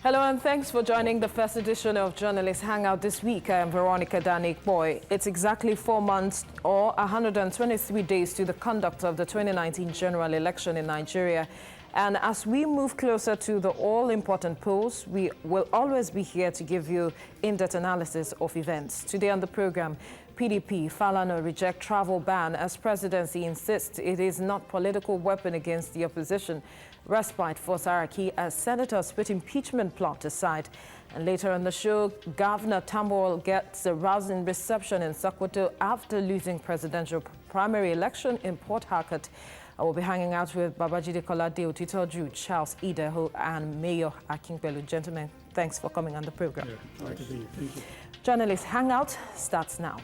Hello and thanks for joining the first edition of Journalist Hangout this week. I am Veronica Danik-Boy. It's exactly 4 months or 123 days to the conduct of the 2019 general election in Nigeria. And as we move closer to the all-important polls, we will always be here to give you in-depth analysis of events. Today on the program, PDP, Falana reject travel ban as presidency insists it is not political weapon against the opposition. Respite for Saraki as senators put impeachment plot aside. And later on the show, Governor Tambuwal gets a rousing reception in Sokoto after losing presidential primary election in Port Harcourt. I will be hanging out with Babajide Kolade, Otitoju, Charles Idaho, and Mayor Akinpelu. Gentlemen, thanks for coming on the program. Yeah, thank you. Journalist Hangout starts now.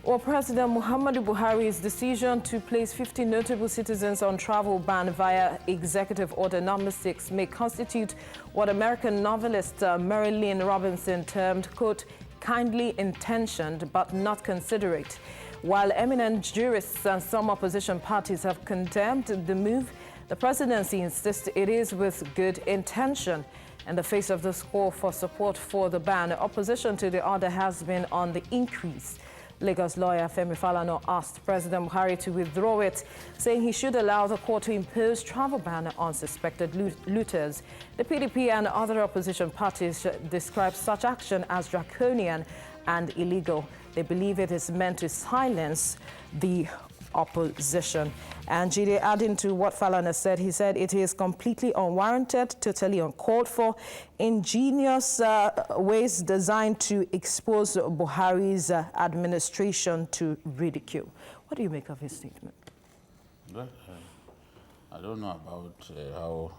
Well, President Muhammadu Buhari's decision to place 50 notable citizens on travel ban via Executive Order Number 6 may constitute what American novelist Marilynne Robinson termed, quote, kindly intentioned but not considerate. While eminent jurists and some opposition parties have condemned the move, the presidency insists it is with good intention. In the face of this call for support for the ban, opposition to the order has been on the increase. Lagos lawyer Femi Falana asked President Buhari to withdraw it, saying he should allow the court to impose travel ban on suspected looters. The PDP and other opposition parties describe such action as draconian and illegal. They believe it is meant to silence the opposition. And Jide, adding to what Falana said, he said it is completely unwarranted, totally uncalled for, ingenious ways designed to expose Buhari's administration to ridicule. What do you make of his statement? Well, I don't know about how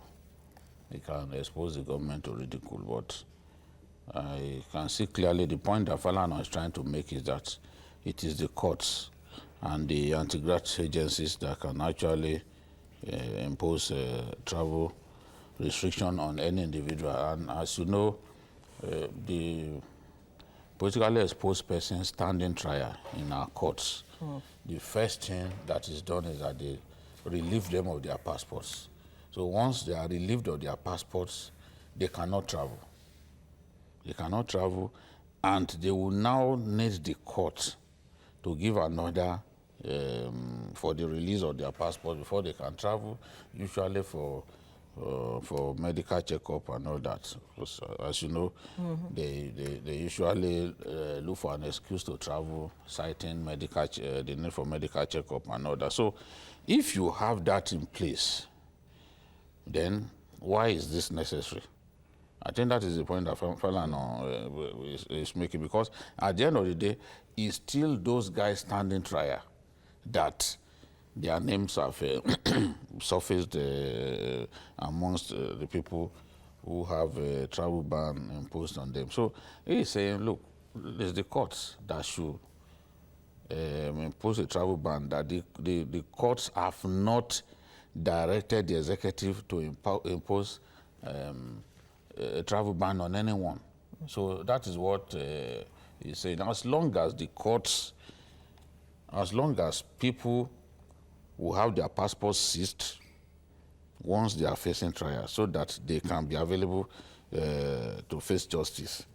he can expose the government to ridicule, but I can see clearly the point that Falana is trying to make is that it is the courts and the anti-graft agencies that can actually impose travel restriction on any individual. And as you know, the politically exposed person standing trial in our courts, the first thing that is done is that they relieve them of their passports. So once they are relieved of their passports, they cannot travel. They cannot travel, and they will now need the court to give an order for the release of their passport before they can travel, usually for medical checkup and all that. Because, as you know, they usually look for an excuse to travel, citing the need for medical checkup and all that. So if you have that in place, then why is this necessary? I think that is the point that Falana is making, because at the end of the day, it's still those guys standing trial that their names have surfaced amongst the people who have a travel ban imposed on them. So he's saying, look, it's the courts that should impose a travel ban, that the courts have not directed the executive to impose a travel ban on anyone. So that is what he's saying. As long as the courts, as long as people will have their passports seized once they are facing trial, so that they can be available to face justice,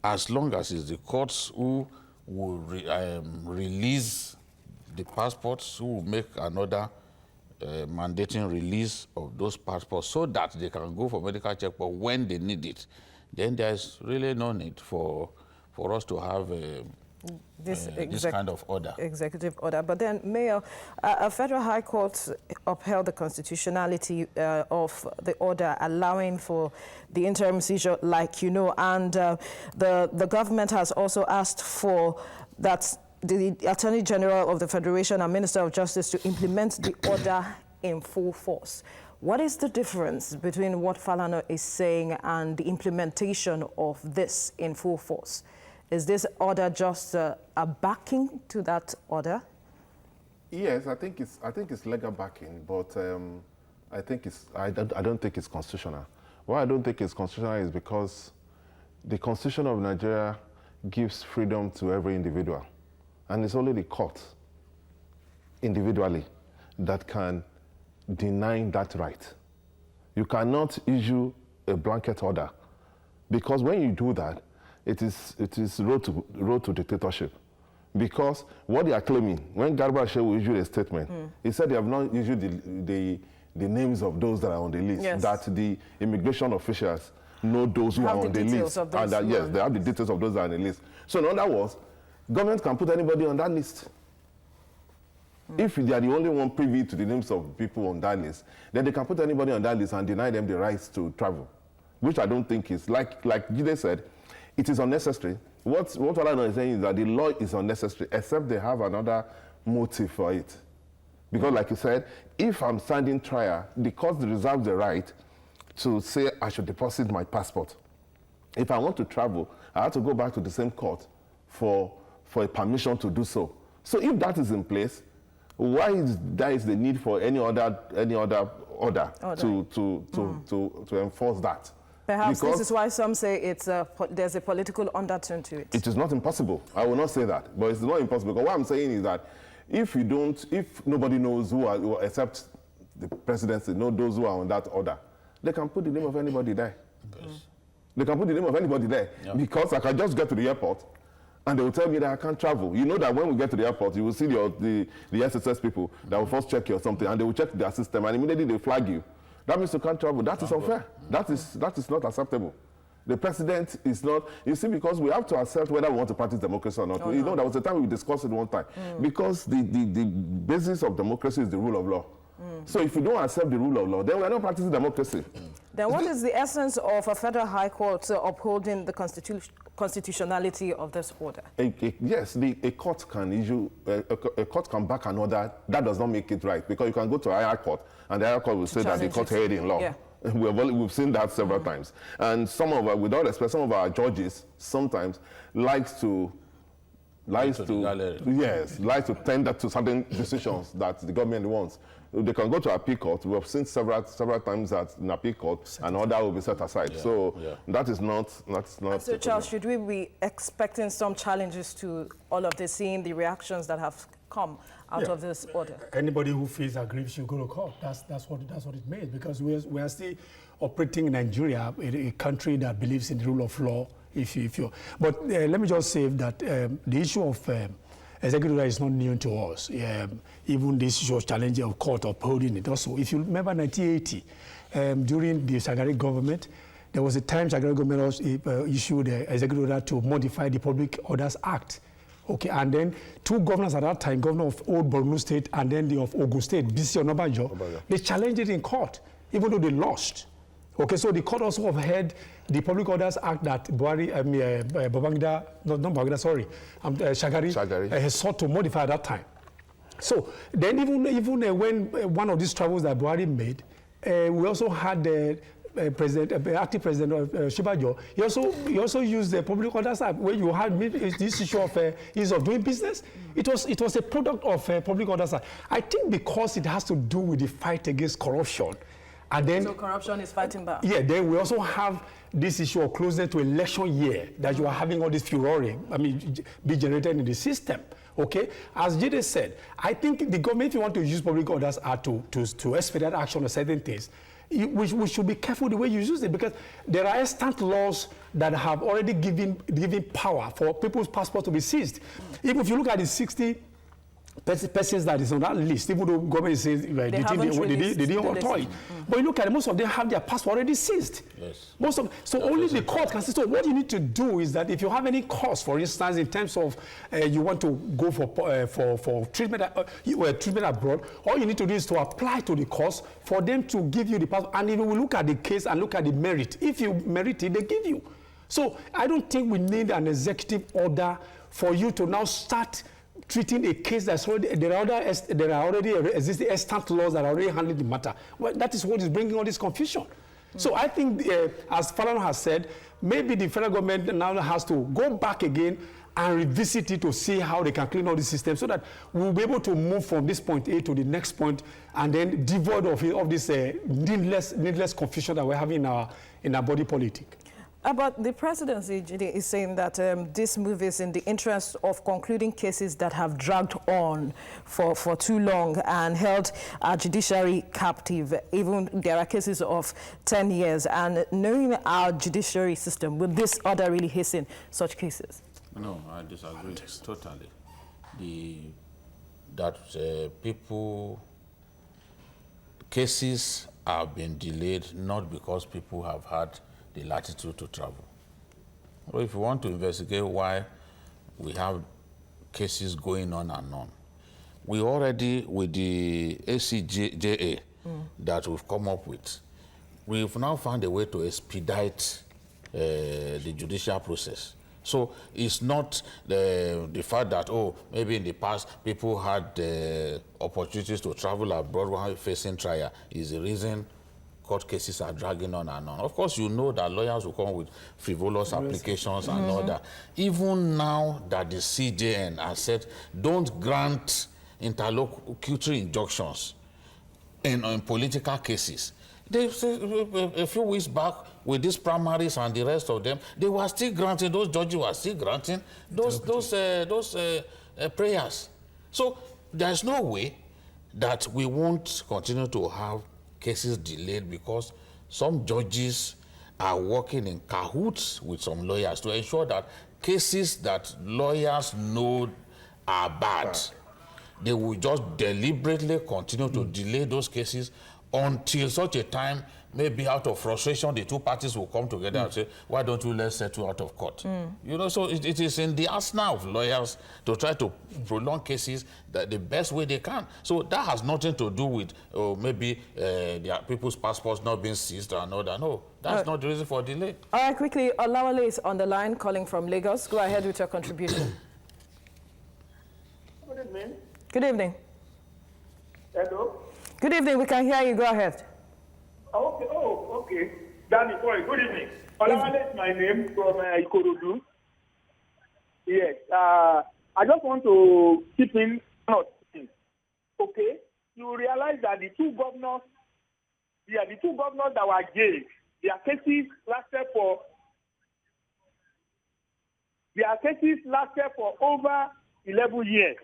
as long as it's the courts who will release the passports, who will make another mandating release of those passports so that they can go for medical checkup when they need it, then there's really no need for us to have this kind of order. Executive order. But then, Mayor, a federal high court upheld the constitutionality of the order allowing for the interim seizure, like you know, and the government has also asked for that the Attorney General of the Federation and Minister of Justice to implement the order in full force. What is the difference between what Falana is saying and the implementation of this in full force? Is this order just a backing to that order? Yes, I think it's legal backing, but I don't think it's constitutional. Why I don't think it's constitutional is because the Constitution of Nigeria gives freedom to every individual. And it's only the court, individually, that can deny that right. You cannot issue a blanket order, because when you do that, it is road to dictatorship. Because what they are claiming, when Garba Shehu issued a statement, he said they have not issued the names of those that are on the list, yes. that the immigration officials know those who are on the list. And that, yes, they have the details of those that are on the list. So in other words, government can put anybody on that list. If they are the only one privy to the names of people on that list, then they can put anybody on that list and deny them the rights to travel, which I don't think is, like Jide said, it is unnecessary. What Olana is saying is that the law is unnecessary, except they have another motive for it. Because like you said, if I'm standing trial, the court reserves the right to say I should deposit my passport. If I want to travel, I have to go back to the same court for a permission to do so. So if that is in place, why is the need for any other order to enforce that? Perhaps because this is why some say there's a political undertone to it. It is not impossible. I will not say that, but it's not impossible. Because what I'm saying is that if nobody knows who except the presidency, know those who are on that order, they can put the name of anybody there. Yes. They can put the name of anybody there. Yeah. Because I can just get to the airport and they will tell me that I can't travel. You know that when we get to the airport, you will see the SSS people that will first check you or something, and they will check their system, and immediately they flag you. That means you can't travel. That is unfair. That is not acceptable. The president is not, you see, because we have to accept whether we want to practice democracy or not. You know, there was a time we discussed it one time. Because the basis of democracy is the rule of law. So if you don't accept the rule of law, then we're not practicing democracy. Then what is the essence of a federal high court upholding the constitutionality of this order? Yes, a court can issue, a court can back an order. That does not make it right, because you can go to a higher court and the higher court will say that the court erred in law. Yeah. We've seen that several times. And some of our, with all respect, some of our judges sometimes like to tender to certain decisions that the government wants. They can go to appeal court. We have seen several times that in appeal court an order will be set aside. Yeah. So that is not. So Charles, should we be expecting some challenges to all of this, seeing the reactions that have come out of this order? Anybody who feels aggrieved should go to court. That's what it means, because we are still operating in Nigeria, a country that believes in the rule of law. But let me just say that the issue of executive order is not new to us. Even this issue of challenging of court upholding it. Also, if you remember 1980, during the Shagari government, there was a time Shagari government issued an executive order to modify the Public Orders Act. Okay, and then two governors at that time, governor of Old Borno State and then the of Ogun State, Bisi Onabanjo, they challenged it in court, even though they lost. Okay, so the court also upheld the Public Orders Act that Shagari has sought to modify at that time. So then even when one of these travels that Buhari made, we also had the active president of Shibajo. He also used the Public Orders Act, where you had this issue of ease of doing business. It was a product of Public Orders Act. I think because it has to do with the fight against corruption. And then, so corruption is fighting back. Yeah, then we also have this issue of closer to election year, that you are having all this furore, be generated in the system. Okay, as Jide said, I think the government, if you want to use public orders, are to expedite action on certain things. We should be careful the way you use it, because there are extant laws that have already given power for people's passport to be seized. Even if you look at the 60 persons that is on that list, even though government says they didn't author it. But you look at it, most of them have their passport already seized. Yes. So only the court can say. So what you need to do is that if you have any cause, for instance, in terms of you want to go for treatment abroad, all you need to do is to apply to the courts for them to give you the passport. And if you look at the case and look at the merit, if you merit it, they give you. So I don't think we need an executive order for you to now start treating a case that's already, there are already existing extant laws that are already handling the matter. Well, that is what is bringing all this confusion. So I think, as Falano has said, maybe the federal government now has to go back again and revisit it to see how they can clean all the system, so that we'll be able to move from this point A to the next point, and then devoid of this needless confusion that we're having in our body politic. But the presidency is saying that this move is in the interest of concluding cases that have dragged on for too long and held our judiciary captive. Even there are cases of 10 years. And knowing our judiciary system, will this order really hasten such cases? No, I disagree totally. Cases have been delayed not because people have had the latitude to travel. Well, if you want to investigate why we have cases going on and on, we already, with the ACJA that we've come up with, we've now found a way to expedite the judicial process. So it's not the fact that, oh, maybe in the past people had opportunities to travel abroad while facing trial is the reason court cases are dragging on and on. Of course, you know that lawyers will come with frivolous applications and all that. Even now that the CJN has said, don't grant interlocutory injunctions in political cases. They a few weeks back with these primaries and the rest of them, they were still granting, those judges were still granting those prayers. So there's no way that we won't continue to have cases delayed because some judges are working in cahoots with some lawyers to ensure that cases that lawyers know are bad, they will just deliberately continue to delay those cases until such a time, maybe out of frustration, the two parties will come together and say, why don't you let's settle out of court? You know, so it is in the arsenal of lawyers to try to prolong cases the best way they can. So that has nothing to do with maybe people's passports not being seized or another. No, that's not the reason for delay. All right, quickly, Olawale is on the line calling from Lagos. Go ahead with your contribution. Good evening. Good evening. Hello. Good evening. We can hear you. Go ahead. Okay. Oh, okay. Danny, sorry. Good evening. Olawale is my name from Ikorodu. Yes. I just want to keep in note. Okay. You realize that the two governors that were jailed, their cases lasted for over 11 years.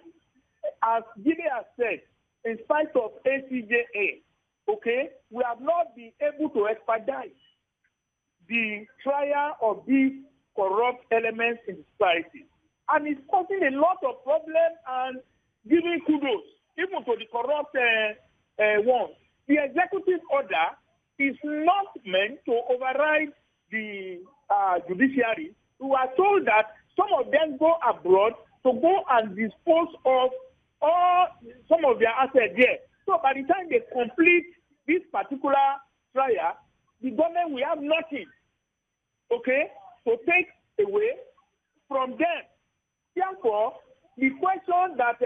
As Gide has said, in spite of ACJA, okay, we have not been able to expedite the trial of these corrupt elements in society. And it's causing a lot of problems and giving kudos even to the corrupt ones. The executive order is not meant to override the judiciary. We are told that some of them go abroad to go and dispose of some of their assets there. So by the time they complete this particular trial, the government will have nothing, okay, to take away from them. Therefore, the question that...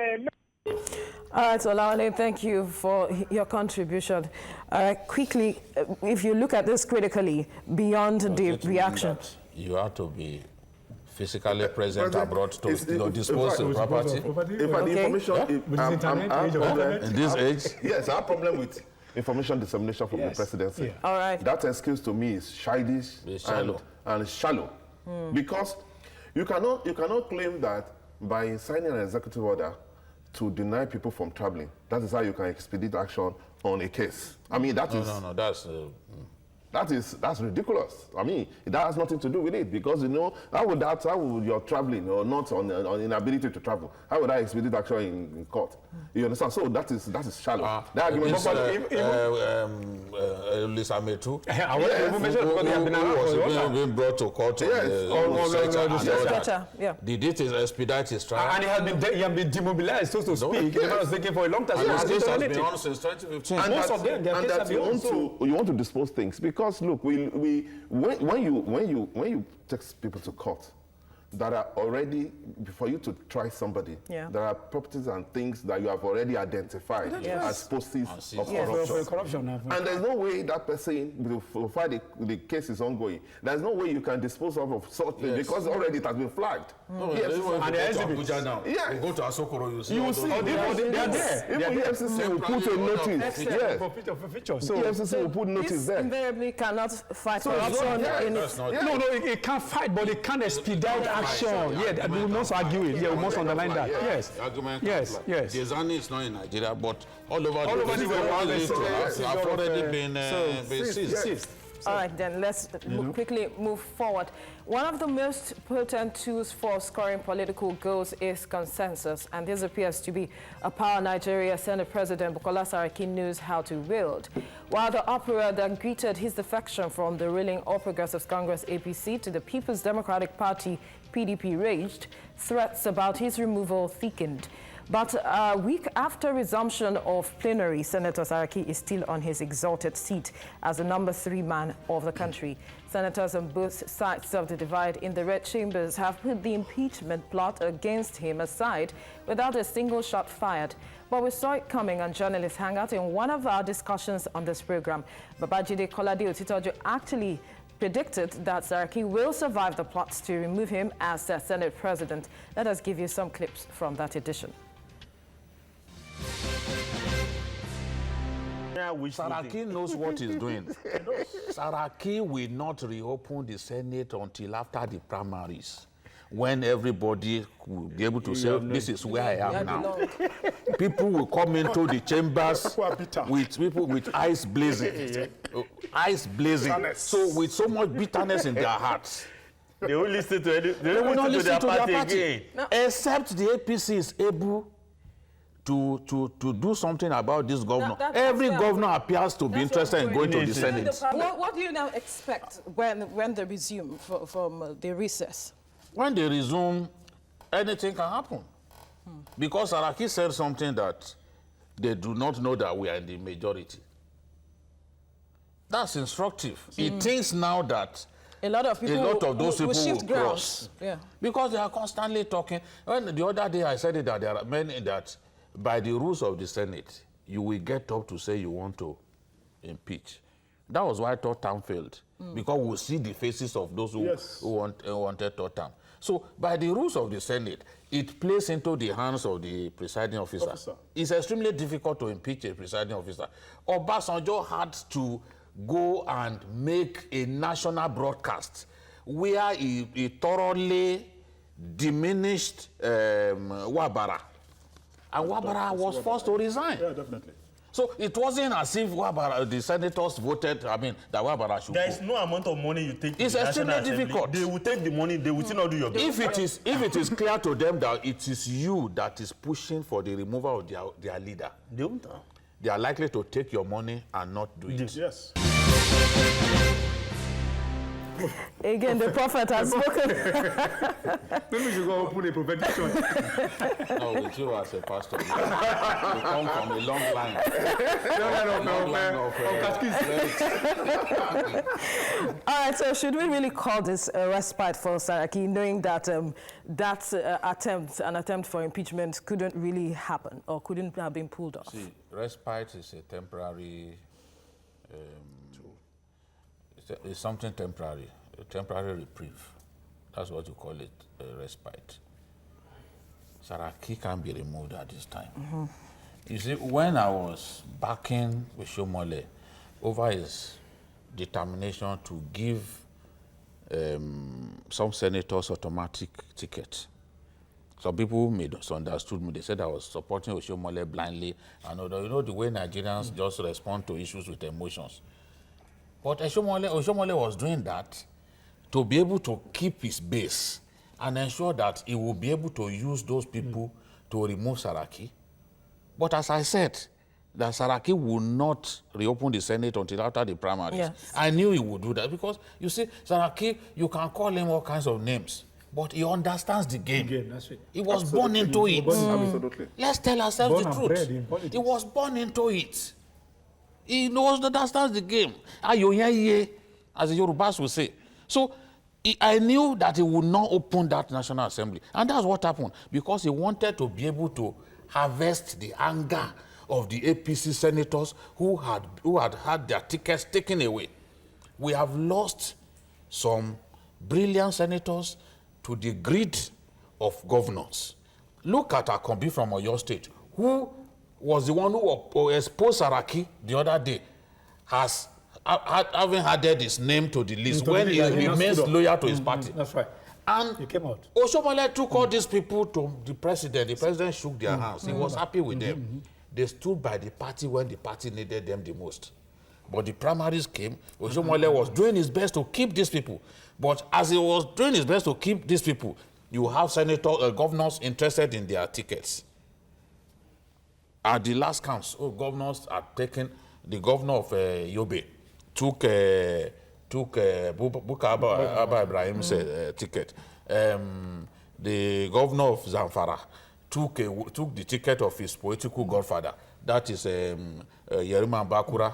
All right, so Olawale, thank you for your contribution. Quickly, if you look at this critically, beyond the reaction... You have to be physically present abroad to dispose of property. In this age? Yes, I have a problem with information dissemination from the presidency. Yeah. All right. That excuse to me is childish and shallow. Because you cannot claim that by signing an executive order to deny people from traveling, that is how you can expedite action on a case. I mean, that's ridiculous. I mean, that has nothing to do with it because, you know, how would your traveling or not on inability to travel, how would I expedite action in court? You understand? So that is shallow. That argument Lisa Metu, been brought to court. The date is expedite his trial. And he has been demobilized, so to speak. He was thinking for a long time. This has been on since 2015. And most of them, you want to dispose things because look, when you take people to court, that are already, for you to try somebody, there are properties and things that you have already identified as posts of corruption. And there's no way that person, before the case is ongoing, there's no way you can dispose of such things because already it has been flagged. And the exhibits now. Yeah. You go to Asokoro, you see. You see, they are there. Even the FCC will put a notice. Yes. So FCC will put notice there. Invariably cannot fight corruption. No, it can't fight, but it can't expedite action. Yeah, we must argue it. Yeah, we must underline that. Yes. Yes. The Zani is not in Nigeria, but all over the world have already been seized. All right, then let's quickly move forward. One of the most potent tools for scoring political goals is consensus, and this appears to be a power Nigeria Senate President Bukola Saraki knows how to wield. While the uproar that greeted his defection from the ruling All Progressives Congress APC to the People's Democratic Party PDP raged, threats about his removal thickened. But a week after resumption of plenary, Senator Saraki is still on his exalted seat as the number 3 man of the country. Senators on both sides of the divide in the red chambers have put the impeachment plot against him aside without a single shot fired. But we saw it coming on Journalist Hangout in one of our discussions on this program. Babajide Kolade Otitojo actually predicted that Saraki will survive the plots to remove him as the Senate President. Let us give you some clips from that edition. Saraki knows what he's doing. Saraki will not reopen the Senate until after the primaries, when everybody will be able to say, this is where I am now. People will come into the chambers with people with eyes blazing. Eyes blazing. So with so much bitterness in their hearts. They will listen to they will not listen to their party again. No. Except the APC is able to do something about this governor. Every governor appears to be interested in going to the Senate. What do you now expect when they resume from the recess? When they resume, anything can happen. Because Saraki said something that they do not know that we are in the majority. That's instructive. He thinks now that a lot of those people will cross. Yeah. Because they are constantly talking. When the other day I said that there are many that by the rules of the Senate, you will get up to say you want to impeach. That was why third term failed. Because we see the faces of those who wanted third term. So by the rules of the Senate, it plays into the hands of the presiding officer. It's extremely difficult to impeach a presiding officer. Obasanjo had to go and make a national broadcast where he thoroughly diminished Wabara. And Wabara was forced to resign. Yeah, definitely. So it wasn't as if Wabara, the senators voted, that Wabara should There is no amount of money you take. It's extremely difficult. They will take the money, they will still not do your business. If it is clear to them that it is you that is pushing for the removal of their leader, they are likely to take your money and not do it. Yes. Again, the prophet has spoken. Maybe you should go open a prophetic church. No, with you as a pastor, you come from a long line. All right, so should we really call this a respite for Saraki, knowing that an attempt for impeachment couldn't really happen or couldn't have been pulled off? See, respite is a temporary it's something temporary, a temporary reprieve. That's what you call it, a respite. Saraki can be removed at this time. You see, when I was backing Oshomole over his determination to give some senators automatic tickets, some people misunderstood me. They said I was supporting Oshomole blindly. And you know the way Nigerians just respond to issues with emotions. But Oshomole was doing that to be able to keep his base and ensure that he will be able to use those people to remove Saraki. But as I said, that Saraki will not reopen the Senate until after the primaries. Yes. I knew he would do that because, you see, Saraki, you can call him all kinds of names, but he understands the game. That's it. He was born into it. Absolutely. Let's tell ourselves the truth. He was born into it. He knows that that's the game. As the Yorubas will say. So I knew that he would not open that National Assembly. And that's what happened, because he wanted to be able to harvest the anger of the APC senators who had their tickets taken away. We have lost some brilliant senators to the greed of governors. Look at Akombi from Oyo State, who was the one who exposed Saraki the other day, having added his name to the list when he remains loyal to his party. That's right. And he came out. Oshiomhole took all these people to the president. The president shook their hands. He was happy with them. They stood by the party when the party needed them the most. But the primaries came. Oshiomhole was doing his best to keep these people. But as he was doing his best to keep these people, you have governors interested in their tickets. At the last counts, governors are taken. The governor of Yobe took Buka Abba Ibrahim's ticket. The governor of Zamfara took the ticket of his political godfather. That is Yerima Bakura,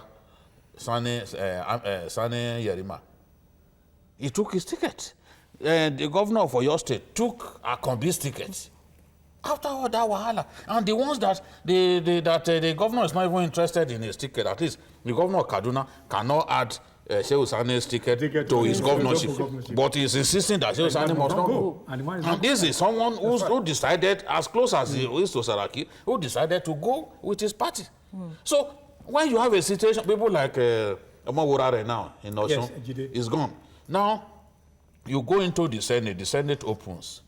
Sane Yerima. He took his ticket. The governor of Oyo State took Akombi's ticket. After all that wahala, and the ones that the governor is not even interested in his ticket, at least the governor of Kaduna cannot add Shehu Sane's ticket to his governorship. But he's insisting that Shehu Sane must not go. And this is someone who decided, as close as he is to Saraki, who decided to go with his party. So when you have a situation, people like Omawurare now in Osun is gone. Now, you go into the Senate opens.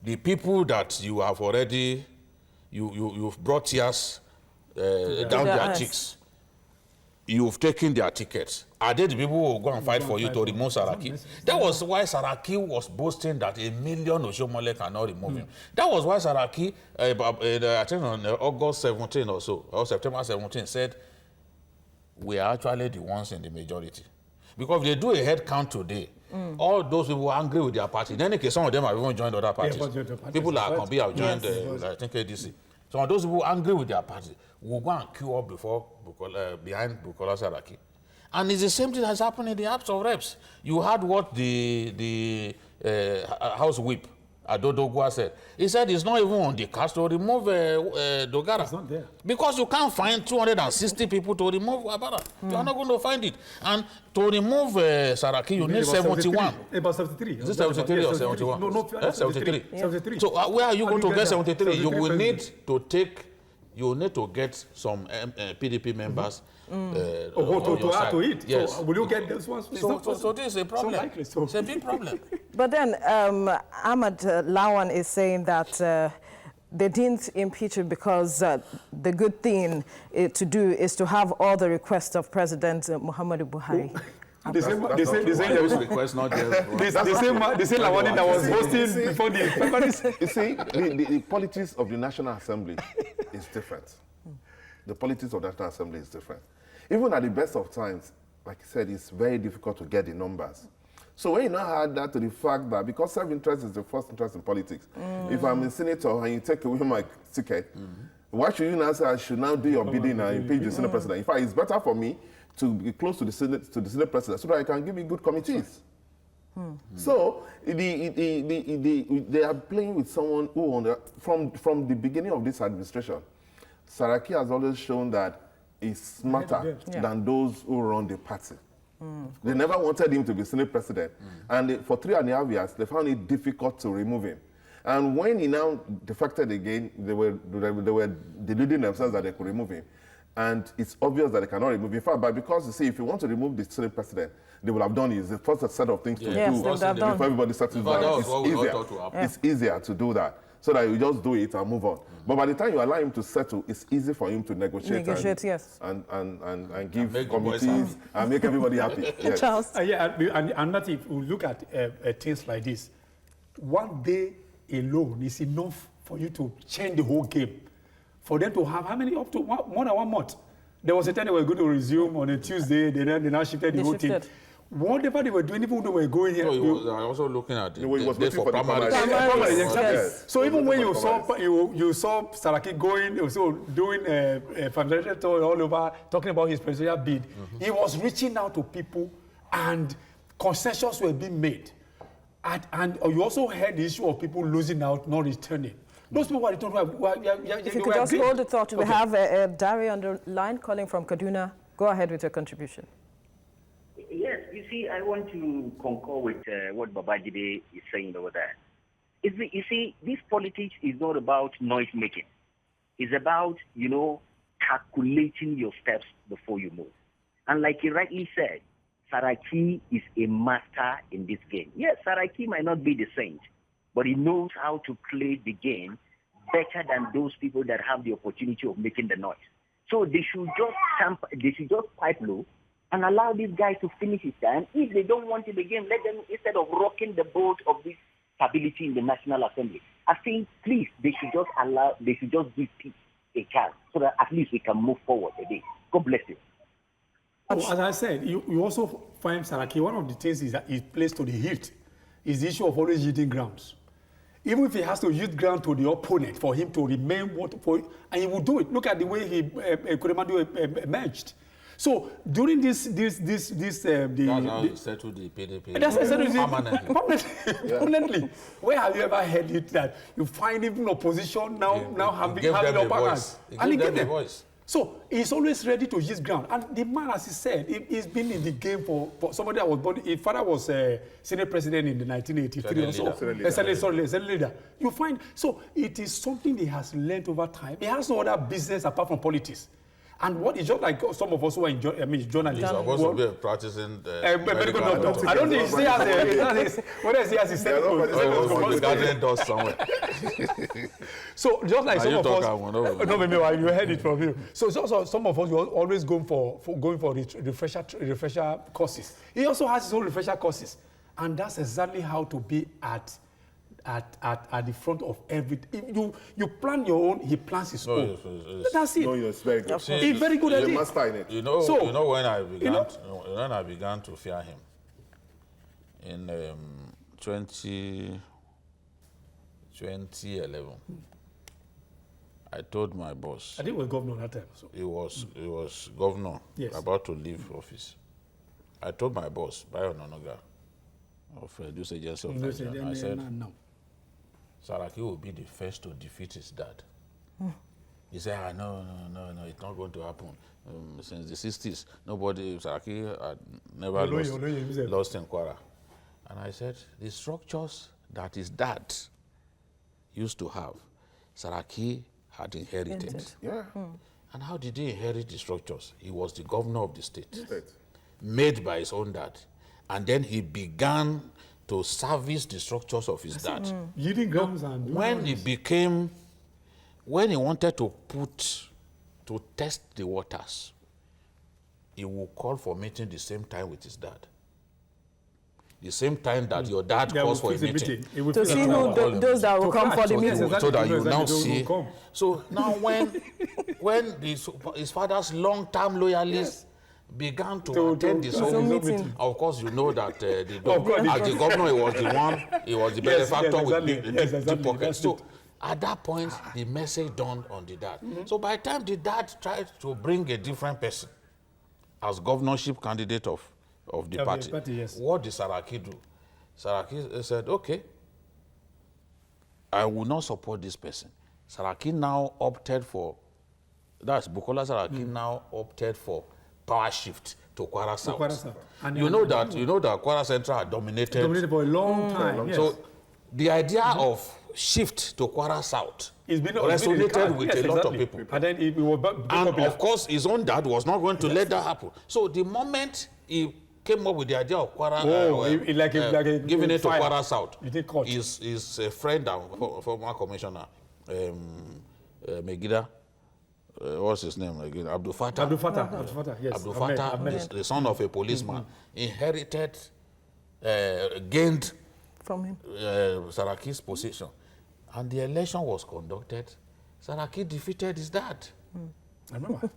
The people that you have already, you've brought tears down their cheeks. You've taken their tickets. Are they the people who will go and fight for you to remove Saraki? That was why Saraki was boasting that 1 million Oshiomhole cannot remove him. That was why Saraki, I think on August 17 or so, or September 17, said, we are actually the ones in the majority. Because if they do a head count today, all those people are angry with their party. In any case, some of them have even joined other parties. People like Akombi have joined, I think, ADC. Some of those people angry with their party will go and queue up behind Bukola Saraki. And it's the same thing that's happened in the House of Reps. You heard what the House Whip, Adodogwa, said. He said it's not even on the cards to remove Dogara. It's not there. Because you can't find 260 people to remove Abara. You are not going to find it. And to remove Saraki, you need 71. About 73. Is it 73 or 71? No, 73. 73. So where are you going to get 73? You will need to get some PDP members to add to it. Yes. So will you get those ones? So this is a problem. It's a big problem. But then Ahmad Lawan is saying that they didn't impeach him because the good thing to do is to have all the requests of President Muhammadu Buhari. The same request, not just the same Lawani that was hosting before the primaries. You see, the politics of the National Assembly is different. The politics of the National Assembly is different. Even at the best of times, like I said, it's very difficult to get the numbers. So when you now add that to the fact that because self-interest is the first interest in politics, if I'm a senator and you take away my ticket, why should you now say I should now do your bidding and impeach the Senate president? In fact, it's better for me to be close to the Senate president so that I can give you good committees. So they are playing with someone who, from the beginning of this administration, Saraki has always shown that he's smarter than those who run the party. They never wanted him to be Senate president. And for 3.5 years, they found it difficult to remove him. And when he now defected again, they were deluding themselves that they could remove him. And it's obvious that they cannot remove him. In fact, because you see, if you want to remove the Senate president, they will have done it. It's the first set of things to do before everybody settles down. It's easier to do that. So that you just do it and move on. But by the time you allow him to settle, it's easy for him to negotiate and give committees and make everybody happy. Yes. Charles? And that if you look at things like this, one day alone is enough for you to change the whole game. For them to have how many? Up to more than 1 month. There was a time they were going to resume on a Tuesday. They now shifted the whole thing. Whatever they were doing, even though they were going here. No, he was also looking at the date for primaries. Yes. So even when you saw Saraki going, also doing a fundraiser tour all over, talking about his presidential bid, he was reaching out to people and concessions were being made. And you also heard the issue of people losing out, not returning. Those people who are returning, if you could just hold the thought. We have Dari on the line calling from Kaduna. Go ahead with your contribution. Yes, you see, I want to concur with what Babajide is saying over there. You see, this politics is not about noise making. It's about, calculating your steps before you move. And like he rightly said, Saraki is a master in this game. Yes, Saraki might not be the saint, but he knows how to play the game better than those people that have the opportunity of making the noise. So they should just pipe low and allow this guy to finish his time. If they don't want it again, let them, instead of rocking the boat of this stability in the National Assembly, I think, please, they should just give peace a chance so that at least we can move forward a bit. God bless you. Oh, as I said, you also find Saraki, one of the things is that he plays to the hilt is the issue of always yielding grounds. Even if he has to yield ground to the opponent for him to remain and he will do it. Look at the way he Kuremadu emerged. So during this that's how he settled the PDP. That's permanently. Where have you ever heard it that you find even opposition now having upper hands? And he gave them a voice. So he's always ready to use ground. And the man, as he said, he's been in the game for somebody that was born. His father was Senate president in the 1983 or so. Senate leader. You find, so it is something he has learned over time. He has no other business apart from politics. And what is just like some of us who are journalists. He's supposed to be practicing medical doctor. I don't think he still has what else he has? He said garden does somewhere. So just like some of us, maybe you heard it from you. So some of us will always going for refresher courses. He also has his own refresher courses, and that's exactly how to be at the front of everything. You plan your own, he plans his own. That's it. No, you're very good. He's very good at it. Master in it. You know when I began to fear him in 2011. I told my boss. I think he was governor at that time. So. He was governor, about to leave office. I told my boss, Bayo Nonoga, of News Agency of Nigeria, I said, Saraki will be the first to defeat his dad. He said, no, it's not going to happen. Since the 60s, Saraki had never lost in Kwara. And I said, the structures that his dad used to have, Saraki had inherited. Yeah. And how did he inherit the structures? He was the governor of the state, made by his own dad. And then he began to service the structures of his dad. When he wanted to test the waters, he would call for meeting the same time with his dad. The same time that your dad calls for a meeting. To see who those that will come for the meeting. So that you now see. So now when his father's long-term loyalists began to attend this whole meeting. Of course, you know that as the governor, he was the benefactor with deep pockets. So at that point, the message dawned on the dad. So by the time the dad tried to bring a different person as governorship candidate of the party, what did Saraki do? Saraki said, okay, I will not support this person. Saraki now opted for, that's Bukola Saraki now opted for power shift to Kwara South. And you know that Kwara Central had dominated for a long time. So the idea of shift to Kwara South resonated with a lot of people. And then of course, his own dad was not going to let that happen. So the moment he came up with the idea of Kwara, giving it to Kwara South, his friend and former commissioner, Megida, what's his name again? Abdul Fattah. Yes. Abdul Fattah, the son of a policeman, inherited, gained from him Saraki's position. And the election was conducted. Saraki defeated his dad. I remember.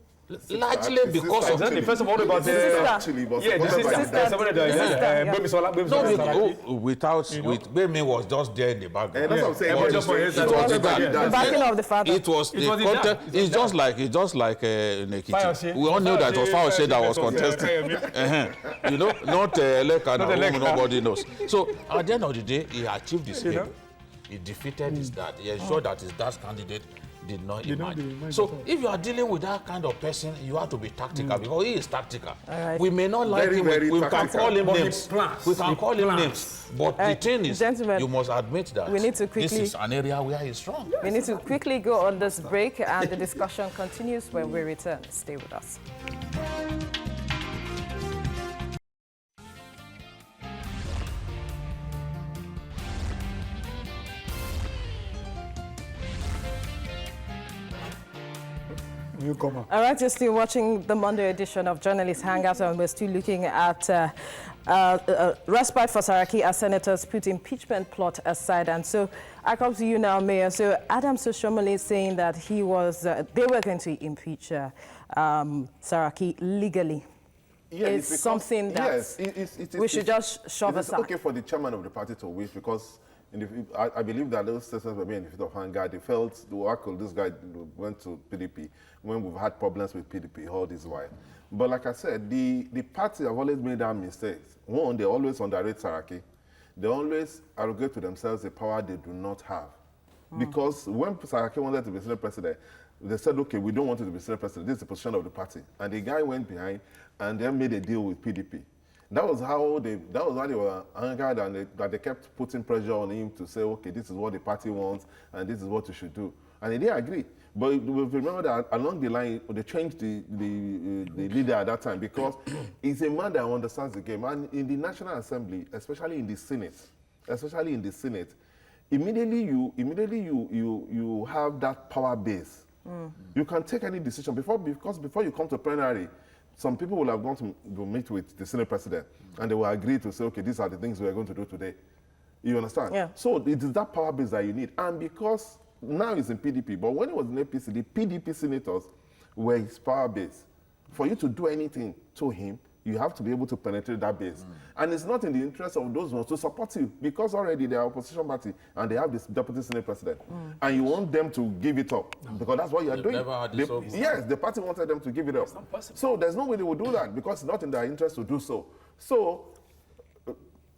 Largely because of... First of all, about the sister. Actually, but without... Bemi was just there in the background. That's what I'm saying. The backing of the father. It was the contest. It's just like Nekiti. We all knew that it was Fauci that was contesting. You know, not Leka, nobody knows. So at the end of the day, he achieved his aim. He defeated his dad. He ensured that his dad's candidate did not emerge. So if you are dealing with that kind of person, you have to be tactical because he is tactical. Right. We may not like him. We can call him names. We can call him names. But the thing is, you must admit that we need to quickly, this is an area where he's strong. We need to quickly go on this break, and the discussion continues when we return. Stay with us. All right, you're still watching the Monday edition of Journalist Hangout, and we're still looking at respite for Saraki as senators put impeachment plot aside. And so I come to you now, Mayor. So Adams Oshiomhole is saying that he was, they were going to impeach Saraki legally. Yeah, it's something that we should just shove aside. It's okay for the chairman of the party to wish because I believe that those citizens were being in the field of Hangout. They felt, this guy went to PDP when we've had problems with PDP all this while. But like I said, the party have always made that mistake. One, they always underrate Saraki. They always arrogate to themselves a power they do not have. Because when Saraki wanted to be Senate President, they said, okay, we don't want you to be Senate President. This is the position of the party. And the guy went behind and then made a deal with PDP. That was how they were angered, and that they kept putting pressure on him to say, okay, this is what the party wants, and this is what you should do. And he didn't agree. But remember that along the line, they changed the leader at that time because he's a man that understands the game. And in the National Assembly, especially in the Senate, immediately you have that power base. You can take any decision because before you come to plenary, some people will have gone to meet with the Senate President and they will agree to say, okay, these are the things we are going to do today. You understand? Yeah. So it is that power base that you need. And because now he's in PDP, but when he was in APC, the PDP senators were his power base. For you to do anything to him, you have to be able to penetrate that base. And it's not in the interest of those ones to support you because already they are opposition party and they have this deputy Senate President. And you want them to give it up because that's what you are doing. Yes, the party wanted them to give it up. So there's no way they will do that because it's not in their interest to do so. So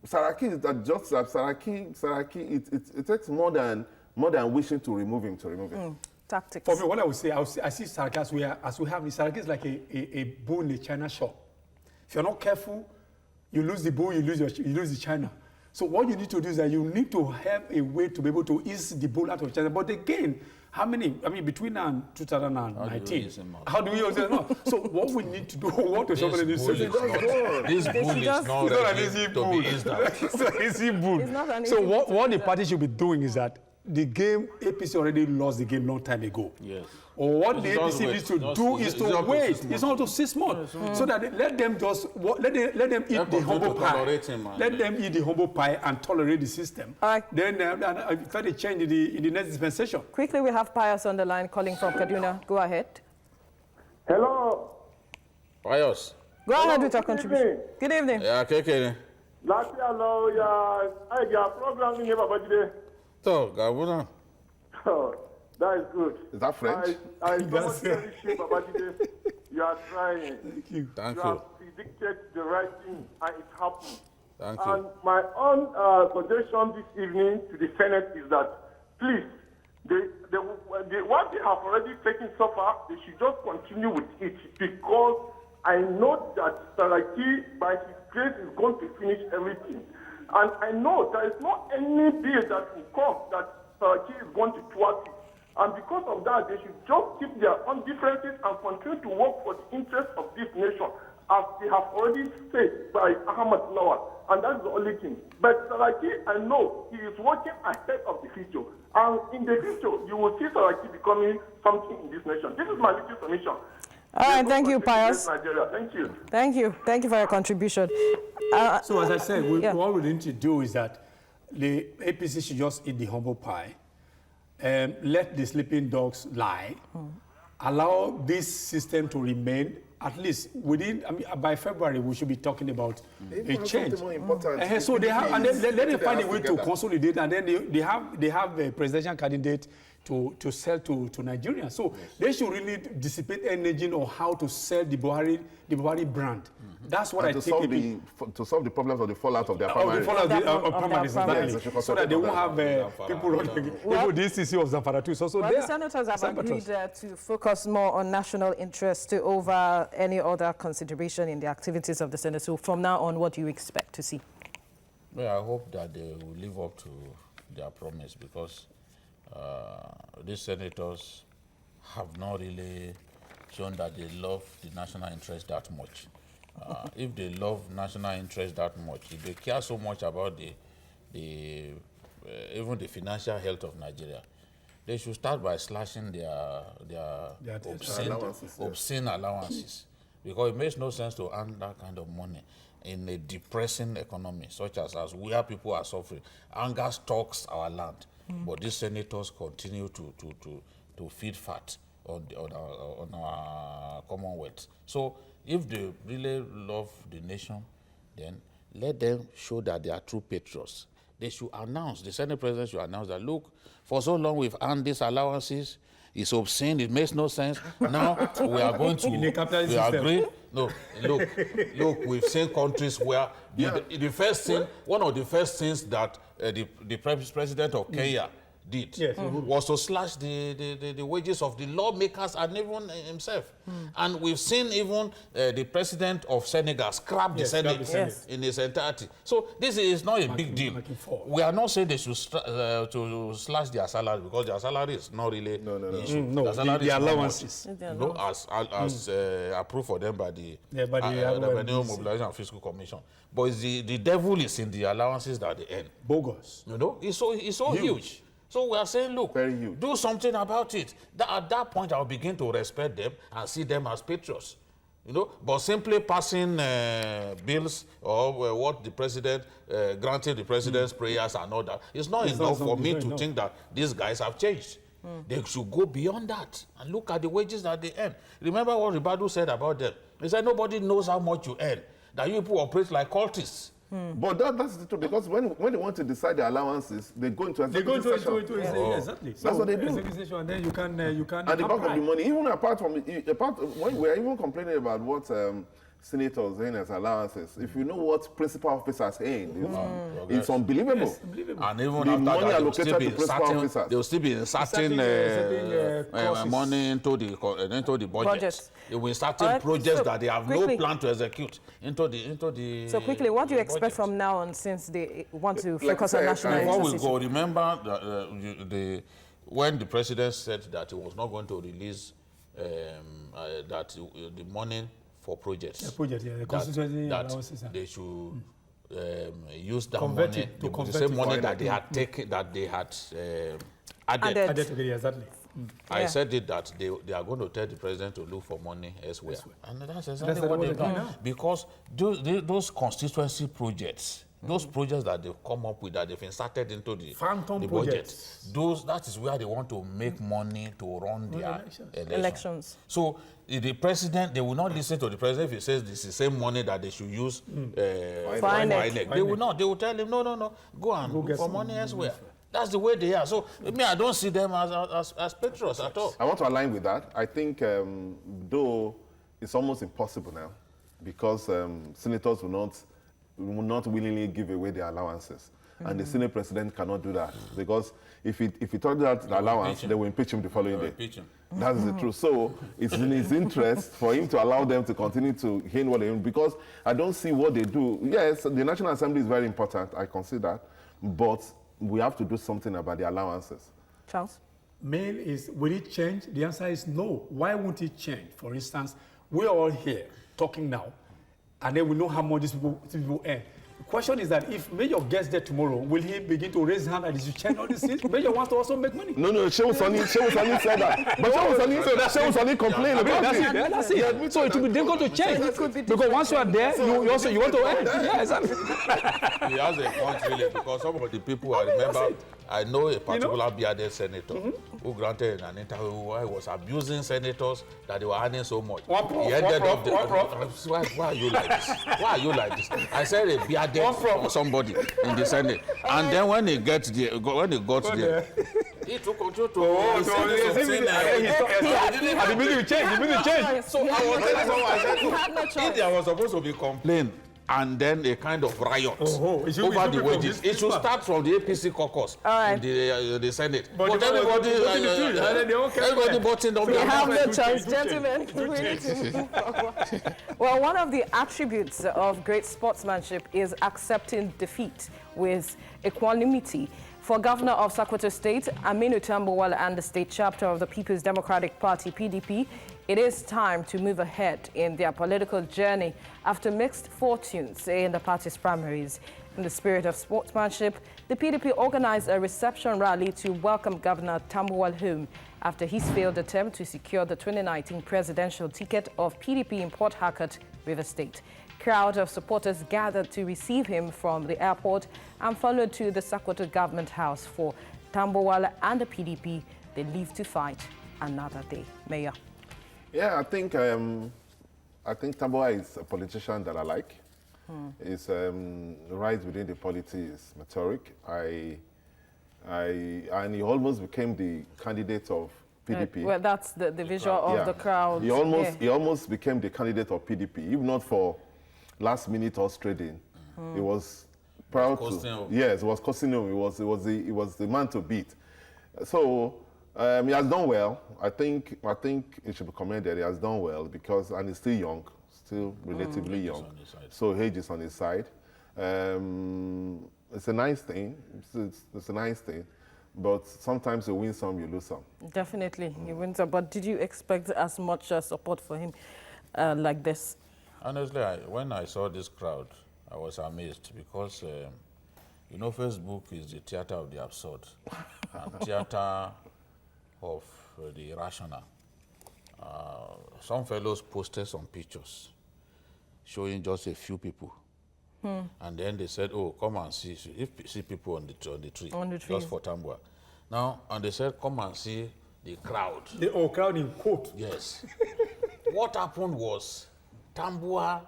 Saraki is just Saraki. It takes more than wishing to remove him. Tactics. For me, what I would say, I see Saraki as we have. Saraki is like a bull in a China shop. If you're not careful, you lose the bull, you lose the China. So what you need to do is that you need to have a way to be able to ease the bull out of China. But again, how many? I mean, between now and 2019, how do we use it? No. So what we need to do, what to show this bull is not an easy bull. It's not an easy bull. So what the party should be doing is that the game, APC already lost the game long time ago. Yes. Or what the APC needs to do is to wait. It's not to 6 months. So that let them just let them eat the humble pie. Let them eat the humble pie and tolerate the system. Then try to change in the next dispensation. Quickly, we have Pius on the line calling from Kaduna. Go ahead. Hello. Pius. Go ahead with your contribution. Good evening. Yeah, okay. Last year, your program in Babajide. So, Gabuna. Oh, that is good. Is that French? I appreciate Babajide. You are trying. Thank you. Thank you. You have predicted the right thing, and it happened. Thank you. And my own suggestion this evening to the Senate is that, please, what they have already taken so far, they should just continue with it because I know that Saraki, by his grace, is going to finish everything. And I know there is not any bill that will come that Saraki is going to thwart it. And because of that, they should just keep their own differences and continue to work for the interest of this nation, as they have already said by Ahmad Lawal. And that's the only thing. But Saraki, I know he is working ahead of the future. And in the future, you will see Saraki becoming something in this nation. This is my little submission. All right, thank you, Pius. Thank you. Thank you. Thank you for your contribution. So as I said, what we need to do is that the APC should just eat the humble pie, let the sleeping dogs lie, allow this system to remain, at least within, I mean, by February, we should be talking about a change. More important. So they have, and then let them find a way to consolidate, and then they have a presidential candidate to sell to Nigerians. So they should really dissipate energy on how to sell the Buhari brand. That's what I think. To solve the problems of the fallout of their primary. So that they won't have people this issue of Zamfara too. So the senators have agreed to focus more on national interest over any other consideration in the activities of the Senate. So from now on, what do you expect to see? Well, I hope that they will live up to their promise, because these senators have not really shown that they love the national interest that much. If they love national interest that much, if they care so much about even the financial health of Nigeria, they should start by slashing their obscene allowances, because it makes no sense to earn that kind of money in a depressing economy such as where people are suffering. Anger stalks our land, but these senators continue to feed fat on our commonwealth. So if they really love the nation, then let them show that they are true patriots. They should announce, the Senate President should announce that, look, for so long we've earned these allowances, it's obscene, it makes no sense. Now we are going to, we agree. No, look, we've seen countries where the first thing, one of the first things that the President of Kenya did was to slash the wages of the lawmakers and even himself. And we've seen even the president of Senegal scrap the Senate in its entirety. So this is not a big deal. We are not saying they should to slash their salary, because their salary is not really the issue. No, the allowances. As approved for them by the Revenue Mobilization and Fiscal Commission. But it's the devil is in the allowances that they earn. Bogus. You know, it's so huge. So we are saying, look, do something about it. At that point, I'll begin to respect them and see them as patriots. You know, but simply passing bills or what the president, granting the president's prayers and all that, it's not enough for me to think that these guys have changed. They should go beyond that and look at the wages that they earn. Remember what Ribadu said about them? He said, nobody knows how much you earn, that you people operate like cultists. But that's the truth, because when they want to decide the allowances, they go into executive session. Exactly. That's what they do. And then you can and the bulk of the money, even when we're even complaining about what senators earn as allowances, if you know what principal officers earn, it's unbelievable. Yes, and even the after money that, allocated to principal officers, they will still be inserting money into the budget. It will certain projects that they have no plan to execute into the. So quickly, what do you expect from now on, since they want to focus on national interest? Before we go, remember that when the president said that he was not going to release the money for projects, the constituency allowances, they should use that money, the same money that they had taken, that they had added. Exactly. I said it that they are going to tell the president to look for money elsewhere. And that's exactly what they've done. Because those constituency projects, those projects that they've come up with, that they've inserted into the budget, that is where they want to make money to run their elections. So the president, they will not listen to the president if he says this is the same money that they should use for INEC. They will not. They will tell him, no, go and look for money elsewhere. That's the way they are. So, I don't see them as patriots at all. I want to align with that. I think, though it's almost impossible now, because senators will not willingly give away their allowances. And the Senate president cannot do that, because if he took that allowance, they will impeach him the following day. That is the truth. So it's in his interest for him to allow them to continue to gain what they own, because I don't see what they do. Yes, the National Assembly is very important, I consider that, but we have to do something about the allowances. Charles? Mail is, will it change? The answer is no. Why won't it change? For instance, we're all here talking now, and then we know how much these people earn. The question is that if Major gets there tomorrow, will he begin to raise his hand and he should change all these things? Major wants to also make money. No, Shehu Sani said that. But Shehu Sani complained about it. That's it. So it will be difficult to change. Because once you are there, you want to earn. Yeah, exactly. He has a point, really, because some of the people, I I know a particular bearded senator who granted an interview where he was abusing senators that they were earning so much. He ended up why are you like this? Why are you like this? I said a bearded somebody in the Senate. And then when he got there, he took control to the music changed. So I was telling someone, if there was supposed to be complaint and then a kind of riot over the wages, it should start from the APC caucus in the Senate. But everybody bought in on we have no choice, gentlemen. Well, one of the attributes of great sportsmanship is accepting defeat with equanimity. For Governor of Sokoto State, Aminu Tambuwal, and the state chapter of the People's Democratic Party, PDP, it is time to move ahead in their political journey after mixed fortunes in the party's primaries. In the spirit of sportsmanship, the PDP organized a reception rally to welcome Governor Tambuwal home after his failed attempt to secure the 2019 presidential ticket of PDP in Port Harcourt, River State. Crowd of supporters gathered to receive him from the airport and followed to the Sokoto government house. For Tambuwal and the PDP, they live to fight another day. Mayor. Yeah, I think Tambuwal is a politician that I like. He's right within the politics, is rhetoric. And he almost became the candidate of PDP. Well, that's the visual of the crowd. He almost became the candidate of PDP, if not for last-minute horse trading. He was proud to. Yes, it was Cosino. He was the man to beat. So he has done well. I think it should be commended. He has done well because, and he's still young, still relatively young. So age is on his side. It's a nice thing. It's a nice thing. But sometimes you win some, you lose some. Definitely, you win some. But did you expect as much support for him like this? Honestly, when I saw this crowd, I was amazed because, you know, Facebook is the theater of the absurd and theater of the irrational. Some fellows posted some pictures showing just a few people. And then they said, oh, come and see people on the tree. Just for Tambuwal. Now, and they said, come and see the crowd. The crowd in quote. Yes. What happened was, Tambuwal,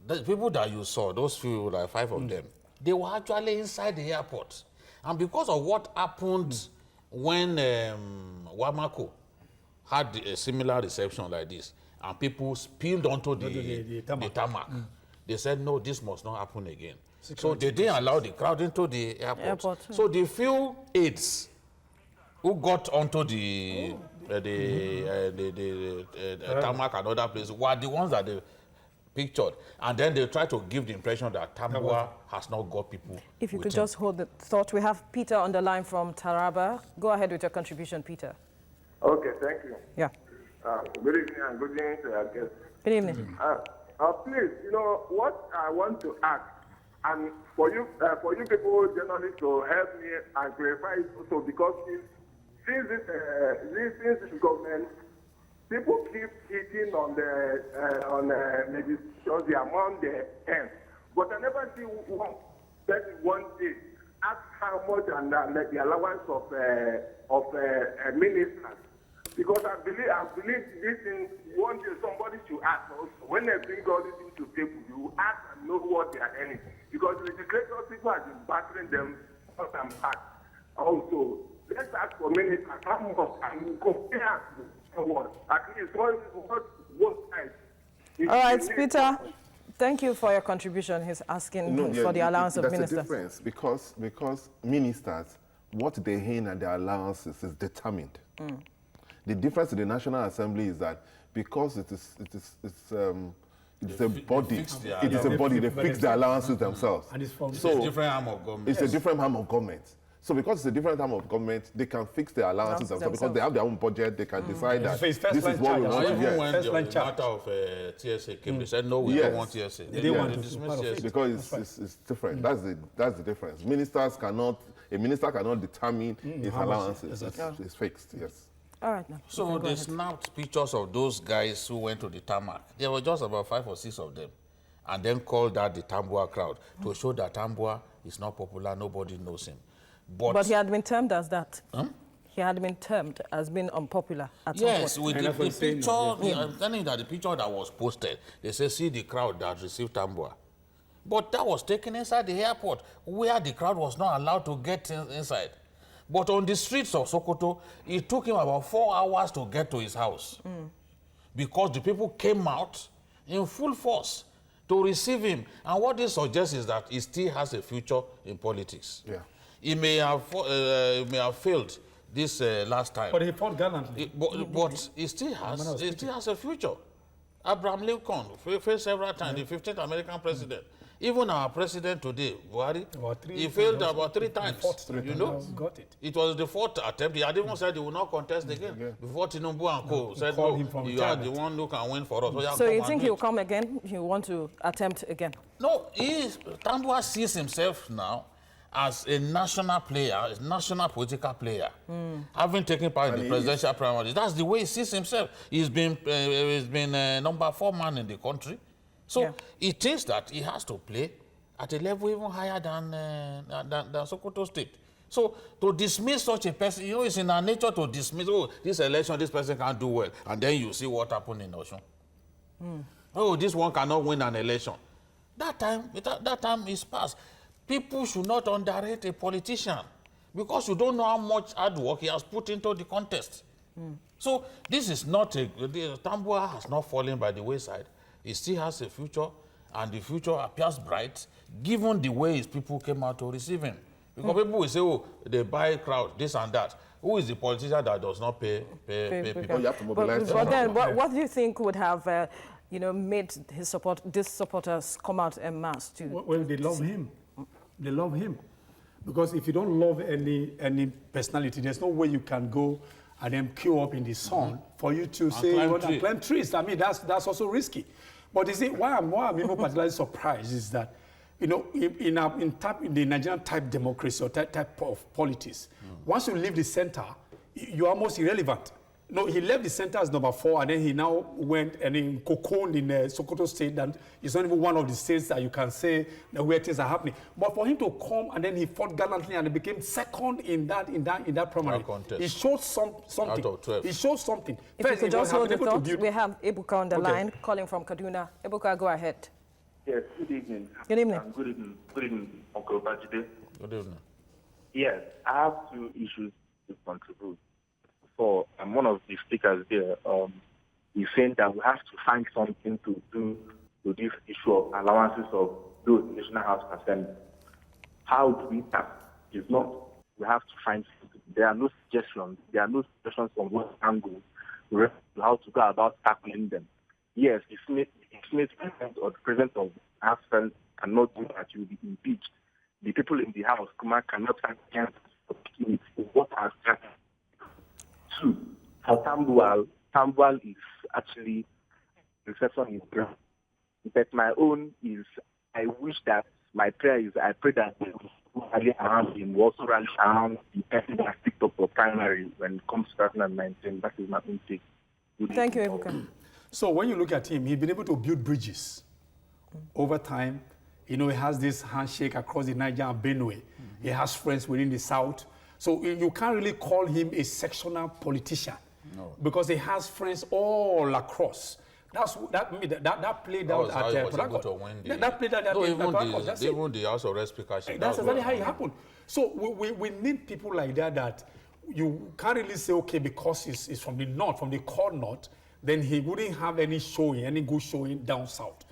the people that you saw, those few, like 5 of them, they were actually inside the airport. And because of what happened when Wamako had a similar reception like this, and people spilled onto the tarmac, they said, no, this must not happen again. So they didn't allow the crowd into the airport. So the few aides who got onto the tarmac and other places were the ones that they pictured. And then they tried to give the impression that Tambuwal has not got people. If you could just hold the thought. We have Peter on the line from Taraba. Go ahead with your contribution, Peter. Okay, thank you. Yeah. Good evening and good evening to our guests. Good evening. Please, you know, what I want to ask, and for you people, journalists, to help me and clarify it also, because since this government, people keep hitting on the legislation, the amount they earn. But I never see one day ask how much and the allowance of ministers. Because I believe this thing, one day somebody should ask also. When they bring all this into table, you ask and know what they are earning. Because the legislators, people have been battering them front and back. Also, let's ask for ministers how much and compare what. At least what both sides. All right, Peter. Thank you for your contribution. He's asking for the allowance of ministers. That's the difference, because ministers, what they earn and their allowances is determined. The difference in the National Assembly is that because it's a body, they fix the allowances themselves. And it's a different arm of government. It's a different arm of government. So because it's a different arm of government, they can fix their allowances themselves. Because they have their own budget, they can decide that this is what we want to get. Even when the matter of TSA came, they said, no, we don't want TSA. They didn't want to dismiss TSA. Because it's different. That's the difference. A minister cannot determine his allowances. It's fixed, yes. All right, now. So they snapped pictures of those guys who went to the tarmac. There were just about 5 or 6 of them. And then called that the Tambuwal crowd to show that Tambuwal is not popular, nobody knows him. But he had been termed as that. Huh? He had been termed as being unpopular at some point. Yes, with the picture, I'm telling you that the picture that was posted, they say, see the crowd that received Tambuwal. But that was taken inside the airport, where the crowd was not allowed to get inside. But on the streets of Sokoto, it took him about 4 hours to get to his house. Because the people came out in full force to receive him. And what this suggests is that he still has a future in politics. Yeah. He may have failed this last time. But he fought gallantly. But he still has a future. Abraham Lincoln faced several times, the 15th American president. Even our president today, Buhari, he failed about 3 times. You know, got it. It was the 4th attempt. He had even said he will not contest again. Before Tinubu and Co. said, no, you are the one who can win for us. So you think he'll come again? He want to attempt again? No, Tambuwal sees himself now as a national player, a national political player, having taken part in the presidential primaries. That's the way he sees himself. He's been number 4 man in the country. So he thinks that he has to play at a level even higher than Sokoto State. So to dismiss such a person, you know, it's in our nature to dismiss, oh, this election, this person can't do well. And then you see what happened in Osun. Oh, this one cannot win an election. That time is past. People should not underrate a politician because you don't know how much hard work he has put into the contest. So this is not Tambuwal has not fallen by the wayside. He still has a future, and the future appears bright, given the way his people came out to receive him. Because people will say, oh, they buy crowd, this and that. Who is the politician that does not pay people? You have to mobilize but then, what do you think would have, made these supporters come out en masse to? Well, they love him. They love him. Because if you don't love any personality, there's no way you can go and then queue up in the sun for you to say you want to climb trees. I mean, that's also risky. But you see, why I'm even particularly surprised is that, you know, in the Nigerian type democracy or type of politics, once you leave the center, you're almost irrelevant. No, he left the center as number 4, and then he now went and in cocooned in Sokoto State, and it's not even one of the states that you can say where things are happening. But for him to come and then he fought gallantly and he became second in that primary, he showed something. Out of 12. He showed something. If you could just hold the thought, we have Ebuka on the line calling from Kaduna. Ebuka, go ahead. Yes, good evening. Good evening. Good evening, Uncle Bajide. Good evening. Yes, I have 2 issues to contribute. For one of the speakers there, he's saying that we have to find something to do to this issue of allowances of those National House Assembly. How do we start? If not, we have to find something. There are no suggestions. There are no suggestions from what angle how to go about tackling them. Yes, if president or the president of the House cannot do that, you will be impeached. The people in the House cannot stand against what has happened. 2, for Tambuwal is actually reception in ground. But my own is, I wish that my prayer is, I pray that we rally around him, we also rally around the person that picked up for primary when it comes to 2019. That is my own take. Thank you, Ebuka. So when you look at him, he's been able to build bridges over time. You know, he has this handshake across the Niger and Benue. He has friends within the South. So you can't really call him a sectional politician, because he has friends all across. That played out at Port Harcourt. That played out at Port Harcourt. Even the House of Speakership. That's exactly how it happened. So we need people like that you can't really say, okay, because he's from the north, from the core north, then he wouldn't have any good showing down south.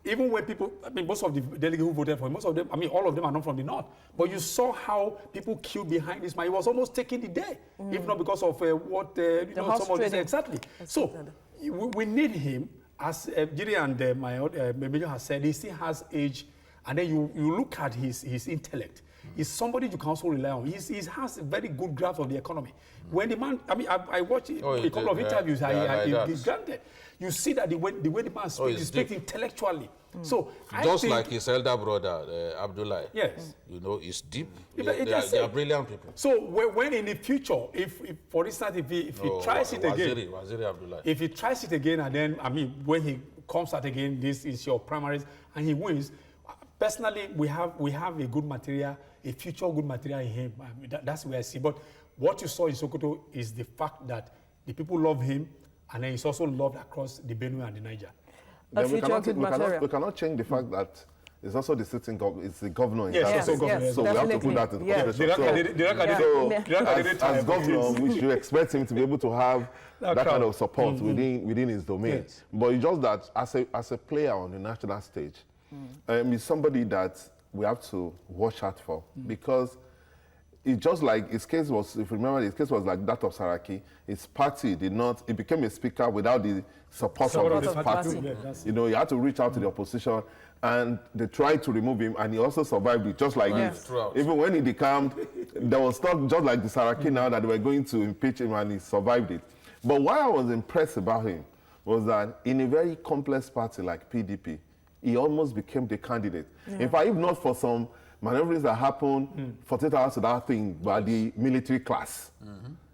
Even when people, I mean, most of the delegates who voted for him, most of them, I mean, all of them are not from the north. But you saw how people queued behind this man. He was almost taking the day, if not because of what, some of this, exactly. So we need him, as Jiri and my major has said, he still has age. And then you look at his intellect. He's somebody you can also rely on. He has a very good grasp of the economy. When the man, I mean, I watched a couple of interviews he's granted. You see that the way the man speaks, he speaks intellectually. So just like his elder brother, Abdullah. Yes. You know, it's deep. They are brilliant people. So when in the future, if for instance, if he tries it again, Waziri Abdullah. If he tries it again, and then, I mean, when he comes out again, this is your primaries, and he wins, personally, we have a good material, a future good material in him. I mean, that's where I see. But what you saw in Sokoto is the fact that the people love him, and then he's also loved across the Benue and the Niger. A future good material. We cannot change the fact that it's also the sitting governor, it's the governor in yes, that. Yes, so we have to put that in consideration. As governor, we should expect him to be able to have that kind of support within his domain. Yes. But it's just that as a player on the national stage, he's somebody that we have to watch out for because it's just like his case was, if you remember, his case was like that of Saraki. His party did not, he became a speaker without the support of his party. You know, he had to reach out to the opposition, and they tried to remove him, and he also survived it, just like this. Even when he decamped, there was talk just like the Saraki now that they were going to impeach him, and he survived it. But what I was impressed about him was that in a very complex party like PDP, he almost became the candidate. In fact, if not for some maneuverings that happened 48 hours to that thing by the military class.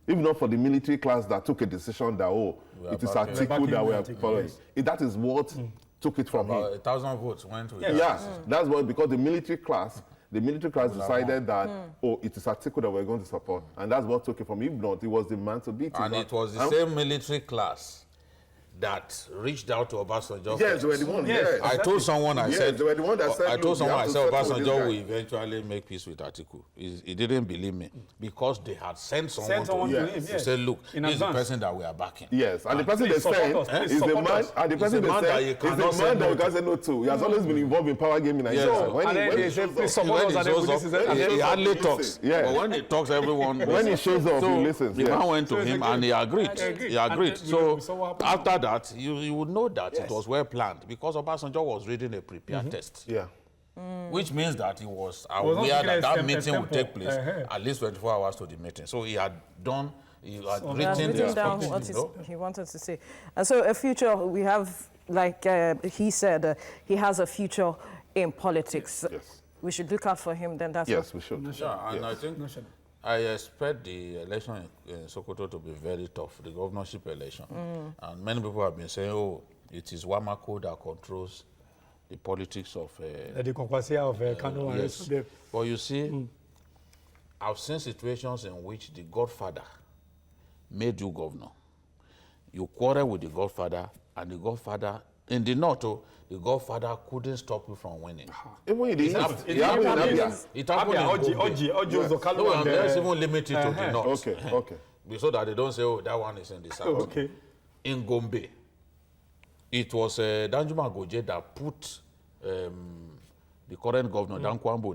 If not for the military class that took a decision that, it is Atiku that we are following. That is what took it from him. 1,000 votes went to it. Yes, that's what, because the military class decided that, it is Atiku that we're going to support. And that's what took it from him. If not, it was the man to beat him. And it was the same military class that reached out to Obasanjo. Yes, they were the one. Yes. I told someone, I said, they were the one that said, Obasanjo will eventually make peace with Atiku. He didn't believe me because they had sent someone to him to say, look, this is the person that we are backing. Yes, and the person they sent is the man, and the person they sent is the man that we can say no to. He has always been involved in power gaming. He hardly talks. But when he talks, everyone listens. When he shows up, he listens. The man went to him and he agreed. He agreed. So after that, you would know that it was well planned because Obasanjo was reading a prepared test. Yeah. Which means that he was aware that meeting would take place at least 24 hours to the meeting. So he had done, he had written down what he wanted to say. And so a future, we have, like he said, he has a future in politics. Yes. We should look out for him then. That's we should. Yeah, and I think I expect the election in Sokoto to be very tough, the governorship election. And many people have been saying, it is Wamako that controls the politics of... the Controversies of Kano. Yes. But you see, I've seen situations in which the godfather made you governor. You quarrel with the godfather, and the godfather, in the north, the godfather couldn't stop you from winning. Even in the east, it happened in Let's even limit it to the north. Okay. So that they don't say, that one is in the south. Okay. In Gombe, it was Danjuma Goje that put the current governor, Dankwambo.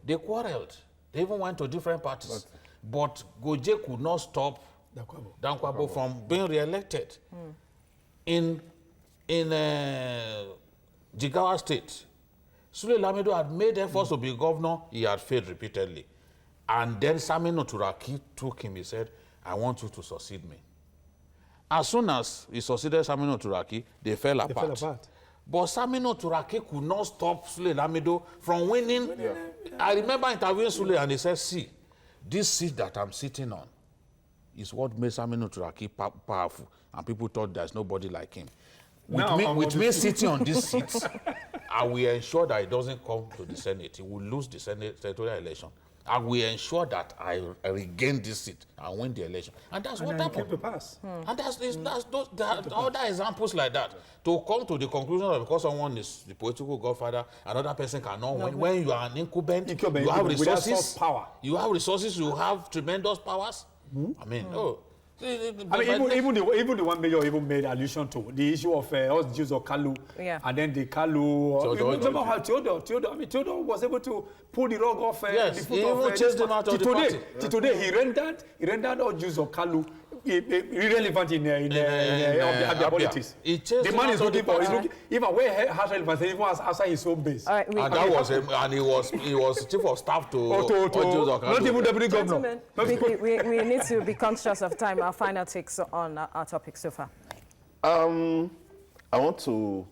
They quarreled. They even went to different parties. But Goje could not stop Dankwambo from being re-elected. In Jigawa State, Sule Lamido had made efforts to be governor. He had failed repeatedly. And then Saminu Turaki took him. He said, I want you to succeed me. As soon as he succeeded Saminu Turaki, they fell apart. But Saminu Turaki could not stop Sule Lamido from winning. I remember interviewing Sule and he said, see, this seat that I'm sitting on is what made Saminu Turaki powerful. And people thought there's nobody like him. With me sitting on this seat, I will ensure that it doesn't come to the Senate. He will lose the senatorial election. I will ensure that I regain this seat and win the election. And that's what happened. To pass. And that's other examples like that. To come to the conclusion that because someone is the political godfather, another person cannot win. When you are an incumbent, you have resources. You have resources, you have tremendous powers. I mean, even the one major even made allusion to the issue of all the Jews of Kalu, and then the Kalu. Remember how Theodore was able to pull the rug off the foot of chased them out of the party. Today he rendered all Jews of Kalu irrelevant in the politics. The man is looking for even where has relevance even after his own base. And that was him, and he was chief of staff to Jews of Kalu. Not even deputy governor. We need to be conscious of time. Our final takes on our topic so far. I want to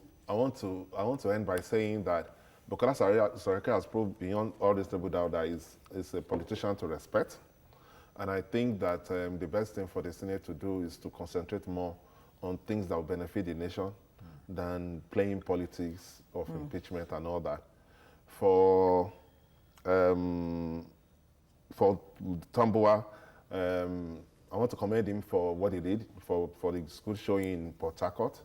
end by saying that Bukola Saraki has proved beyond all reasonable doubt that he's a politician to respect. And I think that the best thing for the Senate to do is to concentrate more on things that will benefit the nation than playing politics of impeachment and all that. for Tambuwal. I want to commend him for what he did for the school showing in Port Harcourt.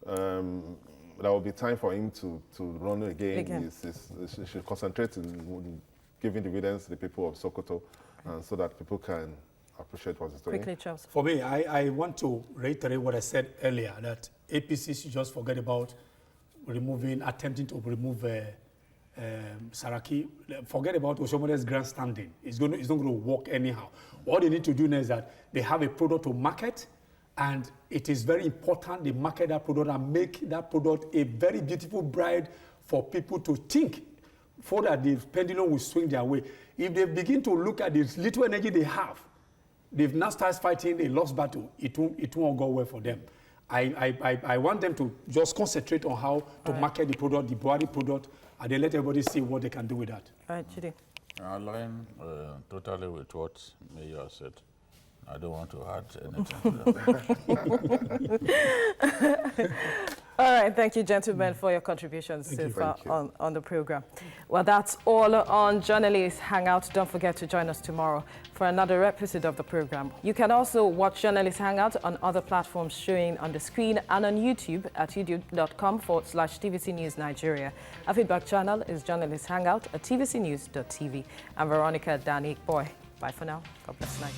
There will be time for him to run again. He should concentrate in giving dividends to the people of Sokoto, so that people can appreciate what he's doing. Quickly, Charles. For me, I want to reiterate what I said earlier, that APC should just forget about attempting to remove Saraki. Forget about Oshomode's grandstanding. It's not going to work anyhow. What they need to do now is that they have a product to market, and it is very important they market that product and make that product a very beautiful bride for people to think, so that the pendulum will swing their way. If they begin to look at the little energy they have, they've now started fighting a lost battle, it won't go well for them. I want them to just concentrate on how to market the product, the body product, and then let everybody see what they can do with that. All right, Chidi. I align totally with what Mayor said. I don't want to add anything to that. All right, thank you, gentlemen, for your contributions so far on the program. Well, that's all on Journalists Hangout. Don't forget to join us tomorrow for another episode of the program. You can also watch Journalists Hangout on other platforms showing on the screen and on YouTube at youtube.com/TVC News Nigeria. Our feedback channel is Journalists Hangout at tvcnews.tv. I'm Veronica Danik Boy. Bye for now. God bless night.